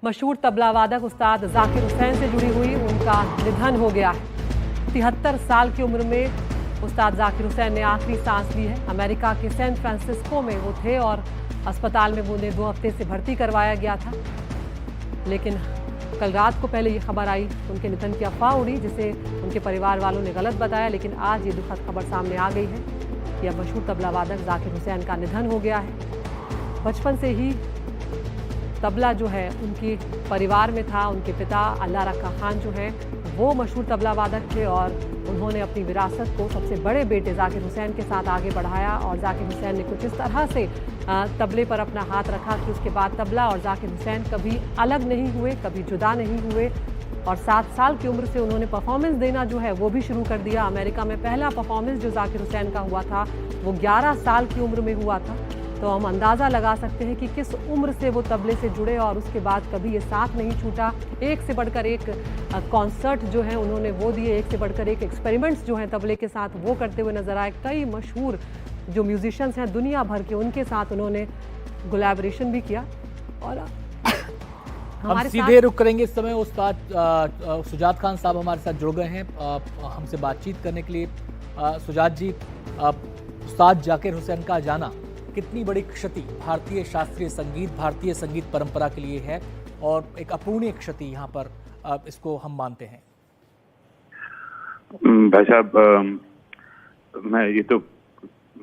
मशहूर तबला वादक उस्ताद जाकिर हुसैन से जुड़ी हुई उनका निधन हो गया है। 73 साल की उम्र में उस्ताद जाकिर हुसैन ने आखिरी सांस ली है। अमेरिका के सैन फ्रांसिस्को में वो थे और अस्पताल में उन्हें 2 हफ्ते से भर्ती करवाया गया था। लेकिन कल रात को पहले ये खबर आई, उनके निधन की अफवाह उड़ी जिसे उनके परिवार वालों ने गलत बताया। लेकिन आज ये दुखद खबर सामने आ गई है कि अब मशहूर तबला वादक जाकिर हुसैन का निधन हो गया है। बचपन से ही तबला जो है उनके परिवार में था। उनके पिता अल्लाह रखा खान जो हैं वो मशहूर तबला वादक थे और उन्होंने अपनी विरासत को सबसे बड़े बेटे जाकिर हुसैन के साथ आगे बढ़ाया। और जाकिर हुसैन ने कुछ इस तरह से तबले पर अपना हाथ रखा कि उसके बाद तबला और जाकिर हुसैन कभी अलग नहीं हुए, कभी जुदा नहीं हुए। और 7 साल की उम्र से उन्होंने परफॉर्मेंस देना जो है वो भी शुरू कर दिया। अमेरिका में पहला परफॉर्मेंस जो जाकिर हुसैन का हुआ था वो 11 साल की उम्र में हुआ था। तो हम अंदाज़ा लगा सकते हैं कि किस उम्र से वो तबले से जुड़े और उसके बाद कभी ये साथ नहीं छूटा। एक से बढ़कर एक कॉन्सर्ट जो है उन्होंने वो दिए, एक से बढ़कर एक एक्सपेरिमेंट्स जो हैं तबले के साथ वो करते हुए नजर आए। कई मशहूर जो म्यूजिशियंस हैं दुनिया भर के उनके साथ उन्होंने कोलैबोरेशन भी किया। और हम सीधे रुक करेंगे इस समय। उस्ताद सुजात खान साहब हमारे साथ जुड़ गए हैं हमसे बातचीत करने के लिए। सुजात जी, उस्ताद जाकिर हुसैन का जाना कितनी बड़ी क्षति भारतीय शास्त्रीय संगीत, भारतीय संगीत परंपरा के लिए है और एक अपूर्णीय क्षति यहाँ पर इसको हम मानते हैं। भाई साहब,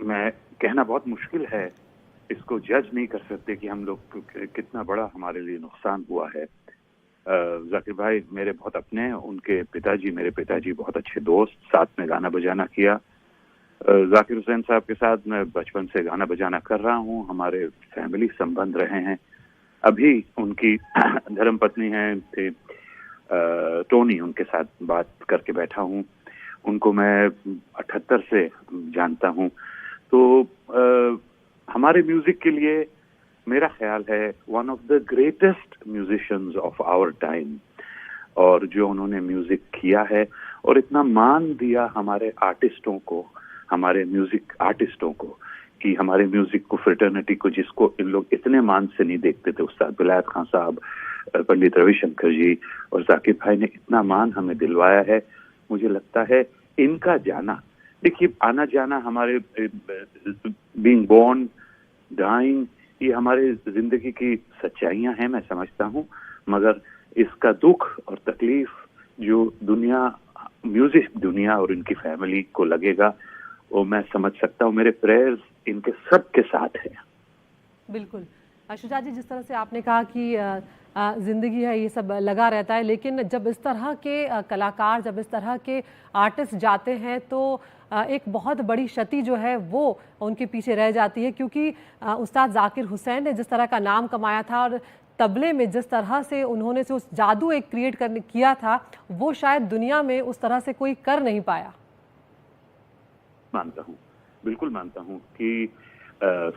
मैं कहना बहुत मुश्किल है, इसको जज नहीं कर सकते कि हम लोग कितना बड़ा हमारे लिए नुकसान हुआ है। जाकिर भाई मेरे बहुत अपने हैं, उनके पिताजी मेरे पिताजी बहुत अच्छे दोस्त, साथ में गाना बजाना किया। जाकिर हुसैन साहब के साथ मैं बचपन से गाना बजाना कर रहा हूँ, हमारे फैमिली संबंध रहे हैं। अभी उनकी धर्मपत्नी हैं थे टोनी, उनके साथ बात करके बैठा हूँ। उनको मैं 78 से जानता हूँ। तो हमारे म्यूजिक के लिए मेरा ख्याल है one of the greatest musicians of our time. और जो उन्होंने म्यूजिक किया है और इतना मान दिया हमारे आर्टिस्टों को, हमारे म्यूजिक आर्टिस्टों को, कि हमारे म्यूजिक को, फ्रेटर्निटी को, जिसको इन लोग इतने मान से नहीं देखते थे, उस्ताद विलायत खान साहब, पंडित रविशंकर जी और जाकिर भाई ने इतना मान हमें दिलवाया है। मुझे लगता है इनका जाना, देखिए आना जाना हमारे बीइंग बोर्न, डाइंग, ये हमारे जिंदगी की सच्चाइयां हैं, मैं समझता हूँ। मगर इसका दुख और तकलीफ जो दुनिया, म्यूजिक दुनिया और इनकी फैमिली को लगेगा वो मैं समझ सकता हूँ। मेरे प्रेयर्स इनके सब के साथ है। बिल्कुल शुजात जी, जिस तरह से आपने कहा कि जिंदगी है ये सब लगा रहता है, लेकिन जब इस तरह के कलाकार, जब इस तरह के आर्टिस्ट जाते हैं तो एक बहुत बड़ी क्षति जो है वो उनके पीछे रह जाती है। क्योंकि उस्ताद जाकिर हुसैन ने जिस तरह का नाम कमाया था और तबले में जिस तरह से उन्होंने से उस जादू एक क्रिएट करने किया था वो शायद दुनिया में उस तरह से कोई कर नहीं पाया। मानता हूँ, बिल्कुल मानता हूँ कि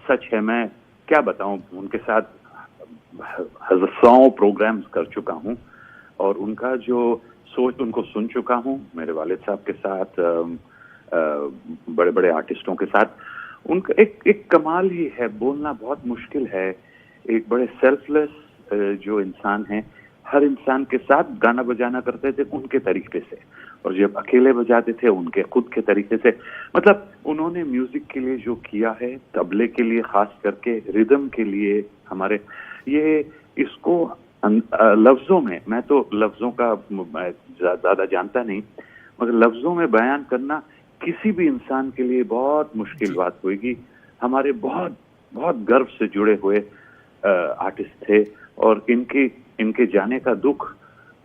सच है। मैं क्या बताऊं, उनके साथ 100 प्रोग्राम्स कर चुका हूँ और उनका जो सोच उनको सुन चुका हूँ। मेरे वालिद साहब के साथ, बड़े बड़े आर्टिस्टों के साथ उनका एक कमाल ही है। बोलना बहुत मुश्किल है। एक बड़े सेल्फलेस जो इंसान हैं, हर इंसान के साथ गाना बजाना करते थे उनके तरीके से, और जब अकेले बजाते थे उनके खुद के तरीके से। मतलब उन्होंने म्यूजिक के लिए जो किया है, तबले के लिए खास करके, रिदम के लिए, हमारे ये इसको लफ्जों में, मैं तो लफ्जों का ज्यादा जानता नहीं, मगर लफ्जों में बयान करना किसी भी इंसान के लिए बहुत मुश्किल बात होगी। हमारे बहुत बहुत गर्व से जुड़े हुए आर्टिस्ट थे और इनके जाने का दुख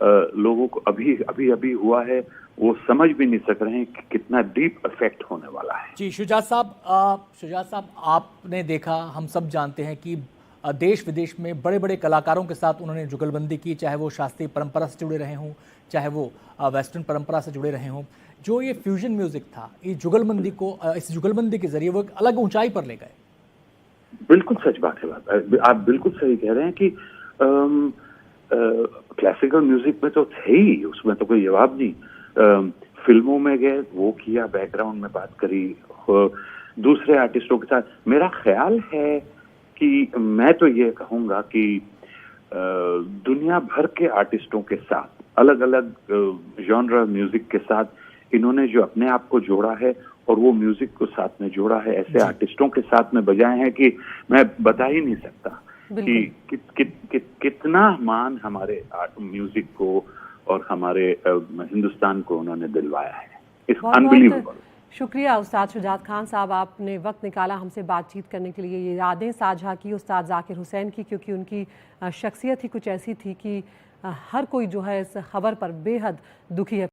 लोगों को अभी हुआ है। वो समझ भी नहीं सक रहे हैं कि कितना डीप इफेक्ट होने वाला है। जी शुजात साहब, आपने देखा, हम सब जानते हैं कि देश विदेश में बड़े बड़े कलाकारों के साथ उन्होंने जुगलबंदी की, चाहे वो शास्त्रीय परंपरा से जुड़े रहे हों, चाहे वो वेस्टर्न परंपरा से जुड़े रहे हों। जो ये फ्यूजन म्यूजिक था, ये जुगलबंदी को, इस जुगलबंदी के जरिए वो एक अलग ऊंचाई पर ले गए। बिल्कुल सच बात है। आप बिल्कुल सही कह रहे हैं कि क्लासिकल म्यूजिक में तो थे ही, उसमें तो कोई जवाब नहीं। फिल्मों में गए, वो किया, बैकग्राउंड में बात करी दूसरे आर्टिस्टों के साथ। मेरा ख्याल है कि मैं तो ये कहूँगा कि दुनिया भर के आर्टिस्टों के साथ, अलग अलग जॉनरा म्यूजिक के साथ इन्होंने जो अपने आप को जोड़ा है और वो म्यूजिक को साथ में जोड़ा है, ऐसे आर्टिस्टों के साथ में बजाए हैं कि मैं बता ही नहीं सकता कि कितना मान हमारे म्यूजिक को और हमारे हिंदुस्तान को उन्होंने दिलवाया है। It's unbelievable. शुक्रिया उस्ताद शुजात खान साहब, आपने वक्त निकाला हमसे बातचीत करने के लिए, ये यादें साझा की उस्ताद जाकिर हुसैन की, क्योंकि उनकी शख्सियत ही कुछ ऐसी थी कि हर कोई जो है इस खबर पर बेहद दुखी है।